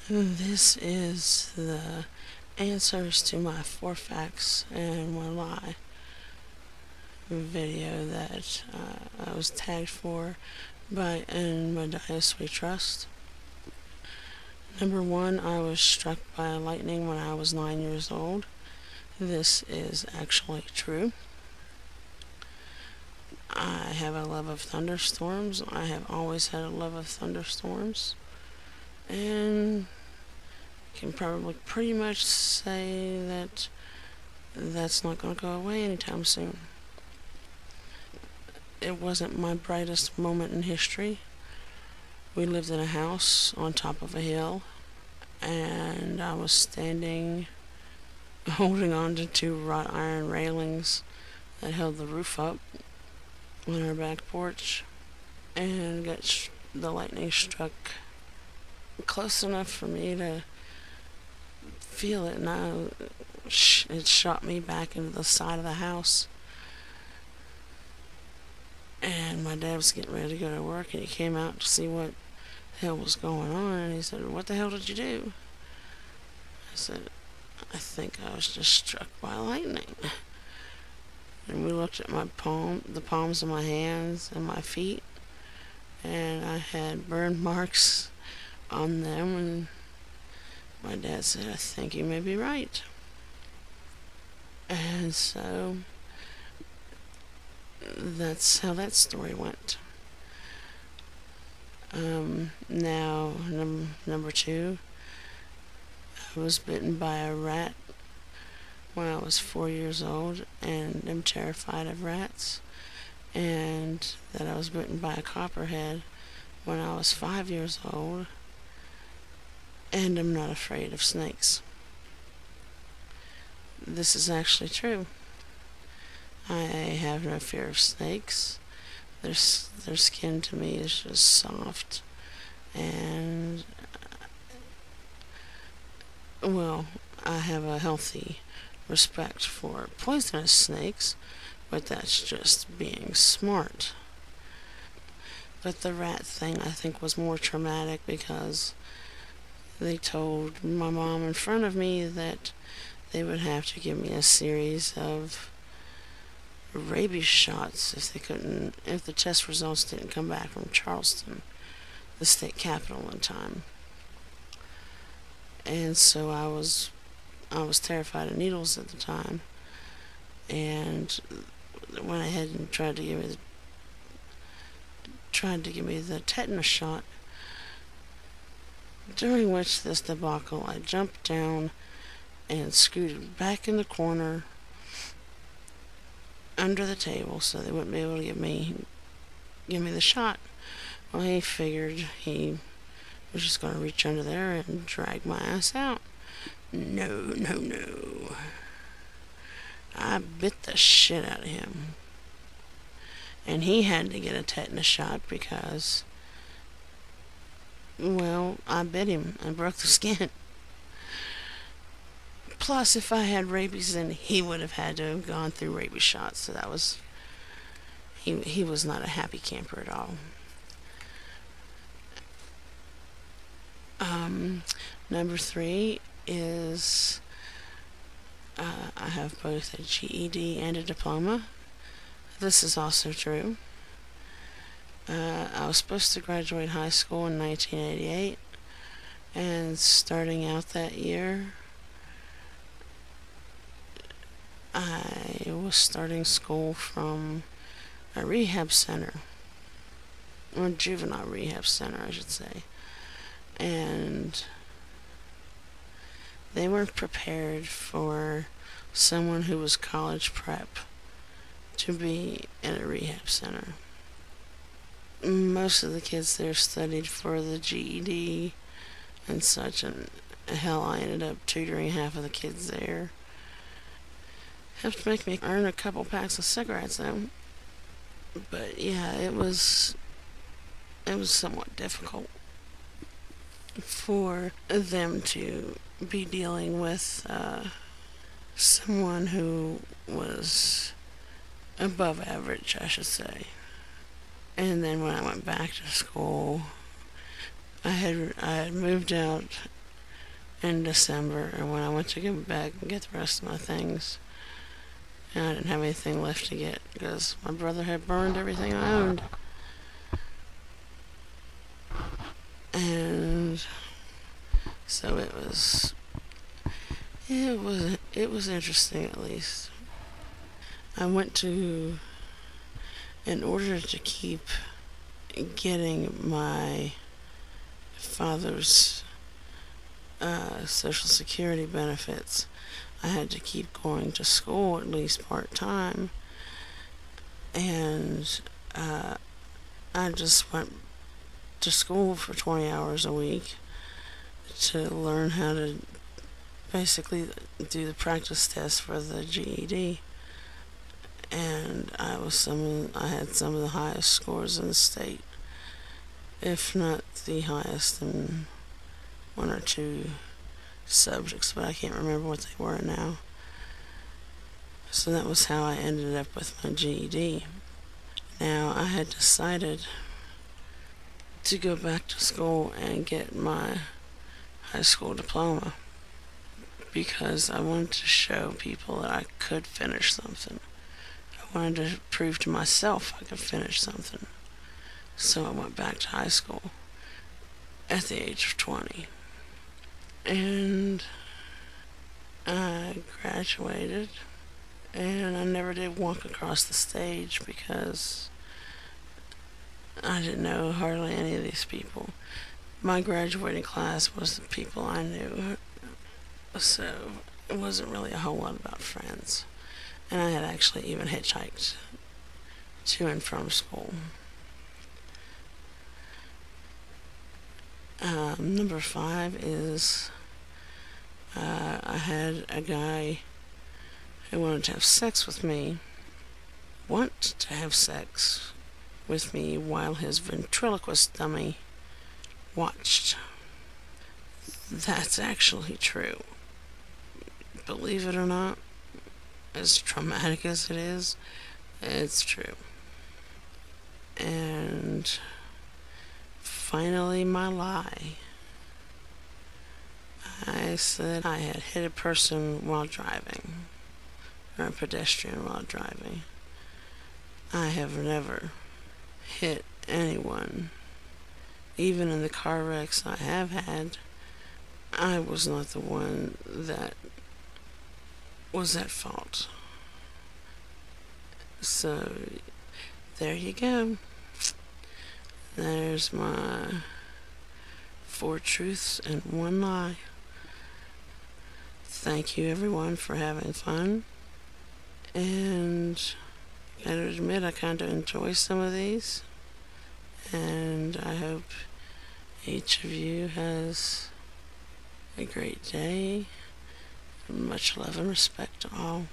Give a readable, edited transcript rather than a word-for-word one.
This is the answers to my 4 facts and 1 lie video that I was tagged for by in my Dias We Trust. Number 1, I was struck by lightning when I was 9 years old. This is actually true. I have a love of thunderstorms. I have always had a love of thunderstorms. And can probably pretty much say that that's not going to go away anytime soon. It wasn't my brightest moment in history. We lived in a house on top of a hill, and I was standing holding on to 2 wrought iron railings that held the roof up on our back porch, and the lightning struck close enough for me to feel it, and it shot me back into the side of the house. And my dad was getting ready to go to work, and he came out to see what the hell was going on, and he said, "What the hell did you do?" I said, "I think I was just struck by lightning." And we looked at the palms of my hands and my feet, and I had burn marks on them, and my dad said, "I think you may be right." And so that's how that story went. Now, number 2, I was bitten by a rat when I was 4 years old, and I'm terrified of rats. And that I was bitten by a copperhead when I was 5 years old, and I'm not afraid of snakes. This is actually true. I have no fear of snakes. Their skin to me is just soft, and well, I have a healthy respect for poisonous snakes, but that's just being smart. But the rat thing, I think, was more traumatic because they told my mom in front of me that they would have to give me a series of rabies shots if the test results didn't come back from Charleston, the state capital, in time. And so I was terrified of needles at the time, and went ahead and tried to give me the tetanus shot. During which this debacle, I jumped down and scooted back in the corner under the table so they wouldn't be able to give me the shot. Well, he figured he was just going to reach under there and drag my ass out. No. I bit the shit out of him. And he had to get a tetanus shot because, well, I bit him and broke the skin. Plus, if I had rabies, then he would have had to have gone through rabies shots. So that was, he was not a happy camper at all. Number 3 is I have both a GED and a diploma. This is also true. I was supposed to graduate high school in 1988, and starting out that year, I was starting school from a rehab center, or a juvenile rehab center, I should say. And they weren't prepared for someone who was college prep to be in a rehab center. Most of the kids there studied for the GED and such, and hell, I ended up tutoring half of the kids there. Have to make me earn a couple packs of cigarettes though. But yeah, it was somewhat difficult for them to be dealing with someone who was above average, I should say. And then when I went back to school, I had moved out in December, and when I went to go back and get the rest of my things, and I didn't have anything left to get because my brother had burned everything I owned. And so it was interesting, at least. I went to, in order to keep getting my father's Social Security benefits, I had to keep going to school at least part time, and I just went to school for 20 hours a week to learn how to basically do the practice test for the GED. And I had some of the highest scores in the state, if not the highest in one or two subjects, but I can't remember what they were now. So that was how I ended up with my GED. Now, I had decided to go back to school and get my high school diploma because I wanted to show people that I could finish something. I wanted to prove to myself I could finish something. So I went back to high school at the age of 20. And I graduated, and I never did walk across the stage because I didn't know hardly any of these people. My graduating class was the people I knew, so it wasn't really a whole lot about friends. And I had actually even hitchhiked to and from school. Number 5 is I had a guy who wanted to have sex with me, want to have sex with me while his ventriloquist dummy watched. That's actually true. Believe it or not, as traumatic as it is, it's true. And finally, my lie. I said I had hit a person while driving, or a pedestrian while driving. I have never hit anyone. Even in the car wrecks I have had, I was not the one that was at fault. So, there you go. There's my 4 truths and 1 lie. Thank you, everyone, for having fun. And I gotta admit, I kind of enjoy some of these. And I hope each of you has a great day. Much love and respect to all.